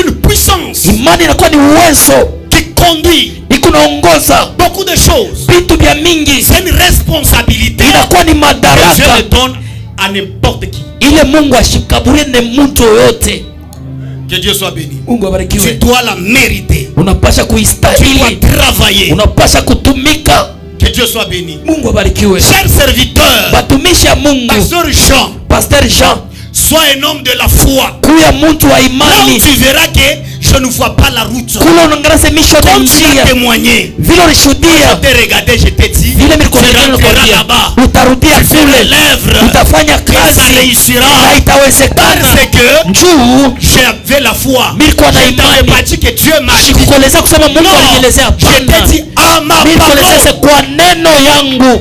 une puissance. Imani inakuwa ni uwezo Qui conduit ikunaongoza beaucoup de choses. vitu vya mingi. C'est une responsabilité. Inakuwa ni Que Dieu madaraka le donne à n'importe qui. ile Mungu ashikaburie ne mtu yoyote. Que Dieu soit béni. Mungu Tu abarikiwe. dois la mériter. Unapasha Tu dois kuistahili, travailler. unapasha kutumika. Que Dieu soit béni. Mungu abarikiwe. Chers serviteurs, Batumishi ya Mungu, Pasteur Jean, Pasteur Jean, sois un homme de la foi. kuya mtu wa Là où imani. tu verras que je ne vois pas la route. Kula unaangalia semisho na Comme tu as njia. témoigné, Vile je ulishuhudia, t'ai regardé, je t'ai dit, vile tu nilikuambia rentreras là-bas. utarudia Tu feras kule. l'œuvre. Utafanya Et ça kazi réussira. na itawezekana. Parce que Njoo j'avais la foi. nilikuwa na Je t'avais pas imani. dit que Dieu m'a dit. Sikukuelezea kusema Mungu Non, alinielezea, je t'ai hapana. dit à ma Nilikuelezea parole. kwa neno yangu.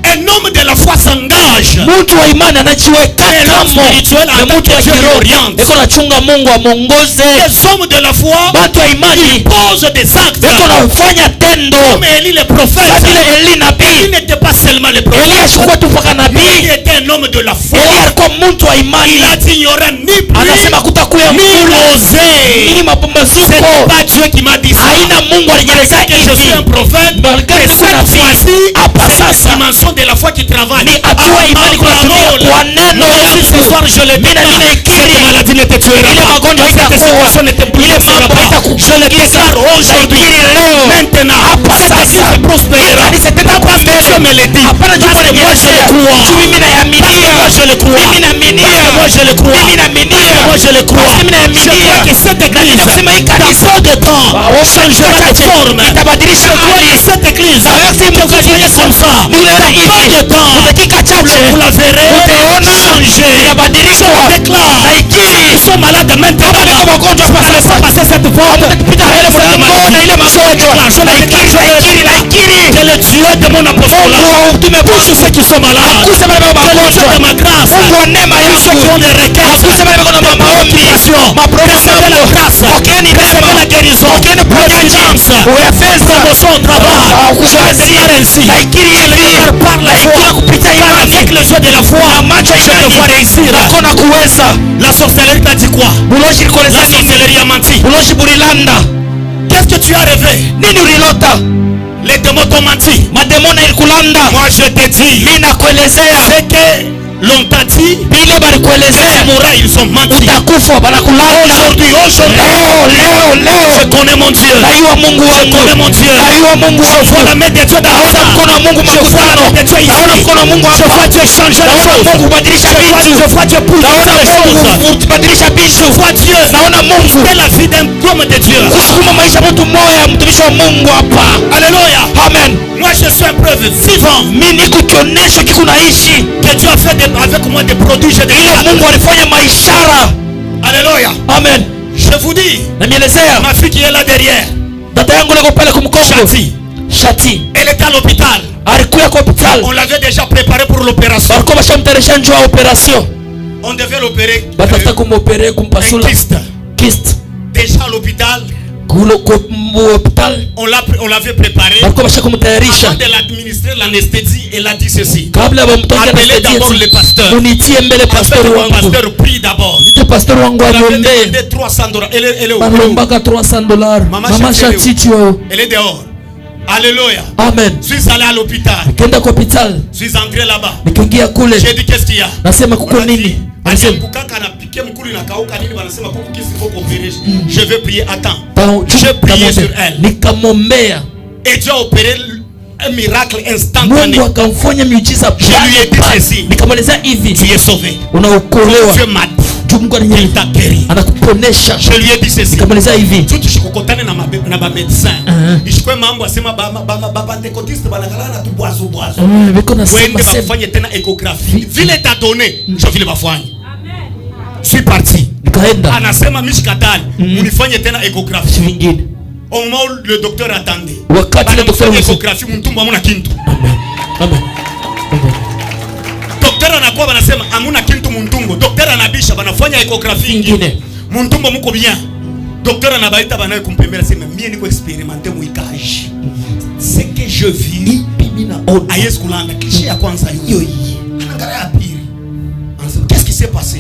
Un homme de la foi s'engage. Mtu wa imani anajiweka Et l'homme kamo spirituel na attend mtu wa que Dieu kiroho. l'oriente. Iko nachunga Mungu amuongoze. Les hommes de la foi Watu wa imani posent des actes. iko nafanya tendo. Comme Élie le prophète. Vile Eli Il nabii, n'était pas seulement le Eli prophète. ashikuwa tu mpaka Il nabii. était un homme de la foi. Eli alikuwa mtu wa Il imani. a dit il n'y aura ni Anasema pluie kutakuya ni mvula rosée. ni Ce mapambazuko. n'est pas Dieu qui m'a dit ça. Haina Mungu alijeleza Que je suis un hivi. prophète. Malgré Et que cette nabii, fois-ci, hapa c'est la sasa dimension de la foi qui travaille. ni hatua imani kunatumia kwa neno Moi aussi ce yangu. soir je le Mina déclare. Cette maladie ne te tuera Ile pas. magonjwa Cette haitakuwa. situation ne te Ile bouleversera mambo pas. Je le déclare aujourd'hui. Lakini leo Maintenant, hapa cette sasa église prospérera. kanisa tena kwa Parce que Dieu me mbele. le dit. Hapana juu Parce que moi je le crois. mimi naaminia. Moi je le crois. Mimi naaminia. Moi je le crois. Mimi naaminia. Moi je le crois. Mimi naaminia. Je crois que cette église Nasema hii dans kanisa peu de temps changera de forme. itabadilisha Je crois que mwili. cette église Sasa que vous voyez comme ça, Unaona peu hivi de temps, dakika chache vous la verrez utaona changer. itabadilishwa. Je déclare, Haikiri. ils sont malades maintenant. Kama magonjwa Vous n'allez pas passer cette porte. Pita ile Cette mlango na maladie. ile magonjwa. Je le déclare, Haikiri, haikiri. que le Dieu de mon apostolat touche ceux qui sont malades. Akuse bale bako Que le Dieu magonjwa. de ma grâce Mungu wa neema touche ceux qui ont yangu. des requêtes. Akuse bale bako na maombi. Recevez la grâce. Pokeeni Recevez neema. la guérison. Pokeeni Providence. Uyafeza. Promotion au travail. Je le déclare ainsi. Haikiri Je le hivi. déclare par la foi. Haikiri kupitia Car imani. avec les yeux de la foi, Macho je te vois réussir. Nako na kuweza. La sorcellerie t'a dit quoi? Buloshi La likoleza nini? sorcellerie a menti. Buloshi bulilanda. Qu'est-ce que tu as rêvé? Nini ulilota? Les démons t'ont menti. Mademona ilikulanda. Moi je te dis, Mimi nakuelezea. c'est que l'on t'a dit, Bile tu balikuelezea. mourras, ils ont menti. Utakufa banakulanda. Aujourd'hui, Leo. je connais mon Dieu. Naiwa Mungu Je connais wangu. mon Dieu. Naiwa Mungu Je vois wangu. la main de Dieu dans Naona ça. mkono wa Mungu Je vois la makutano. main de Dieu Naona ici. mkono wa Mungu Je hapa. vois Dieu changer les Naona choses. Mungu kubadilisha vitu. Je vois Dieu bouleverser Naona les choses. Mungu kubadilisha vitu. Je vois Dieu Naona Mungu dans la vie d'un homme de Dieu. kusukuma maisha ya mtu mmoja, mtumishi wa Mungu hapa. Alléluia. Amen. Moi je suis un preuve vivant Mimi niko kionyesho kikunaishi que Dieu a fait avec moi des prodiges et des ile miracles. Mungu alifanya maishara. Alléluia. Amen. Je vous dis, Namielezea ma fille qui est là derrière, dada yangu leko pale kumkongo. Shati, Shati elle est à l'hôpital. alikuya kwa hospitali. On l'avait déjà préparé pour l'opération. Walikuwa bashamtayarisha njoo ya operation. On devait l'opérer. Batafuta kumopere Un kumpasula kyste. kyste. Déjà à l'hôpital, Kulo kwa hospitali on l'avait préparé. walikuwa basha Avant kumtayarisha. de l'administrer l'anesthésie, elle a dit ceci. Kabla bamtonge Appelez d'abord le pasteur. munitie mbele pastori Appelez le wangu. pasteur, prie d'abord. Nite pastori wangu Elle avait aniombee. demandé 300 $. Elle est au bureau. Balombaka $300. Mama Mama Shati Shati chio. Elle est dehors. Alléluia. Amen. Je suis allé à l'hôpital. Kenda kwa hospitali. Je suis entré là-bas. Nikiingia kule. J'ai dit qu'est-ce qu'il y a? Nasema kuko nini? Anasema Kukaka anapike mkulu inakauka nini wanasema kuku kisi faut opérer. Je vais prier. Attends. Je J'ai prié sur elle. Nikamwombea. Et Dieu a opéré un miracle instantané. Mungu akamfanya miujiza Je lui ai dit pale. ceci. Nikamwelezea hivi. Tu es sauvé. Unaokolewa. Dieu m'a dit. Mungu Il t'a guéri. anakuponesha. Je lui ai dit ceci. Nikamwelezea hivi. Tu tushikokotane na ba médecin. Ishikwe mambo asema ba ndekotiste banakala na tuboazo boazo. Biko nasema Wende sema. bafanye tena échographie. Vile t'a donné, je vile bafanye. Je suis parti. Nikaenda. Anasema mishikatali, munifanye tena échographie. Vingine. Au moment où le docteur attendait. Wakati le docteur échographie mtumbo hamuna kintu. Amen. Amen. Amen. Docteur anakuwa banasema hamuna kintu mtumbo. Docteur anabisha banafanya échographie Ingine. Mtumbo muko bien. Docteur anabaita banaye kumpembela sema mie niko expérimenter muikaji. Ce que je vis Mimi naona. ayes kulanda kisha ya kwanza hiyo hii. Anaangalia ya pili. Anasema qu'est-ce qui s'est passé?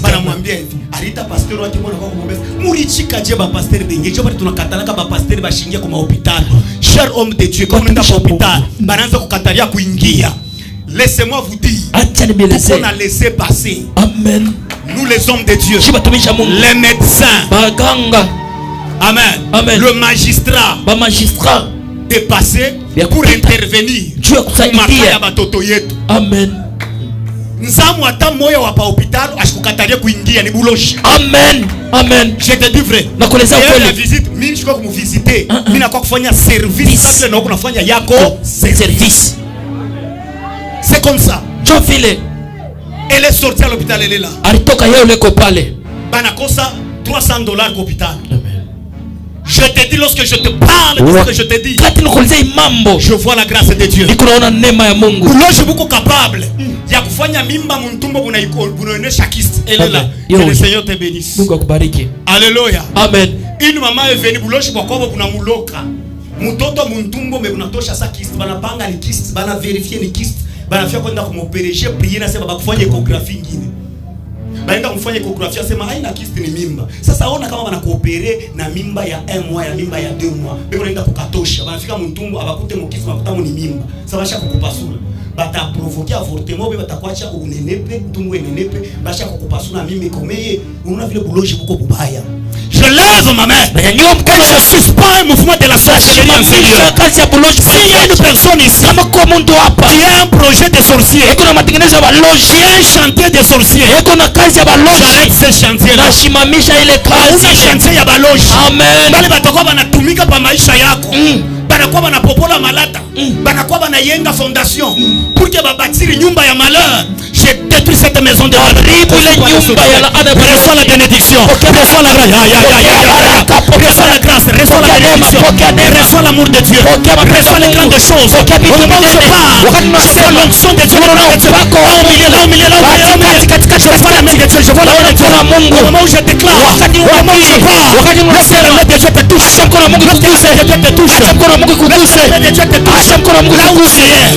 Bana mwambia hivi, alita pasteur wake mwana kwa kumwambia, "Murichika je ba pasteur bengi, je bali tunakatalaka ba pasteur bashingia kwa hospitali." Cher homme de Dieu, comme nenda kwa hospitali, banaanza kukatalia kuingia. Laissez-moi vous dire. Acha nimeleze. On a laissé passer. Amen. Nous les hommes de Dieu. Les médecins. Baganga. Amen. Amen. Le magistrat. Ba magistrat. De passer pour intervenir. Dieu kusaidia. Amen. Nzamu ata moyo wa pa hospital ashikukatalia kuingia ni buloshi. Amen. Amen. Je te dis vrai. Nakoleza kweli. La visite, mimi nishika kumvisiter. Mimi nakuwa kufanya service. Sasa na unafanya yako service. C'est comme ça. Dieu file. Elle est sortie à l'hôpital, elle est là. Alitoka yeye uliko pale. Banakosa $300 kwa hospital. Amen. Je te dis, lorsque je te parle, ce que je te dis, je vois la grâce de Dieu. Uloji buko capable ya kufanya mimba mtumbo bunaonesha kist. Elle est là. Que le Seigneur te bénisse. Mungu akubariki. Alléluia. Amen. Une maman est venue buloji kwa kwabo kuna muloka. Mtoto mtumbo me bunatosha sa kist. Banapanga ni kist, bana vérifier ni kist. Banafia kwenda kumopereje prier na sema bakufanya échographie nyingine. Baenda kumfanya échographie asema haina kist ni mimba. Sasa ona kama banakuopere na mimba ya 1 mois ya mimba ya 2 mois. Beko naenda kukatosha. Banafika mtumbo abakute mukisi bakuta mu ni mimba. Sasa basha kukupasula. Bata provoquer avortement be batakuacha unenepe, mtumbo enenepe, basha kukupasula mimba ikomeye. Unaona vile buloji buko bubaya. Je lève ma main. Je suspends un mouvement de la sorcellerie inférieure. S'il y a une personne ici qui a un projet de sorcier, qui a un chantier de sorcier, j'arrête ce chantier-là. Una chantier ya baloji. Amen. Bale batakuwa banatumika pa maisha yako. Banakuwa banapopola malata. Banakuwa banayenga fondation pour que babatiri nyumba ya malheur. Je détruis cette maison de malheur. Reçois la bénédiction. Reçois la grâce. Reçois la bénédiction. Reçois l'amour de Dieu. Reçois les grandes choses. Au moment où je parle, c'est l'onction de Dieu. Là au milieu. Je vois la main de Dieu. Je vois la main de Dieu. Au moment où je déclare, au moment où je parle, lorsque la main de Dieu te touche, lorsque la main de Dieu te touche, lorsque la main de Dieu te touche, là où tu es,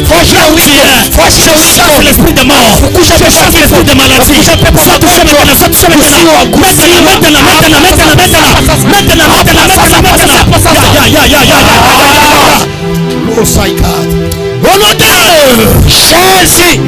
je chasse l'esprit de mort, je chasse l'esprit de maladie, sois touché maintenant. Au nom de Jésus.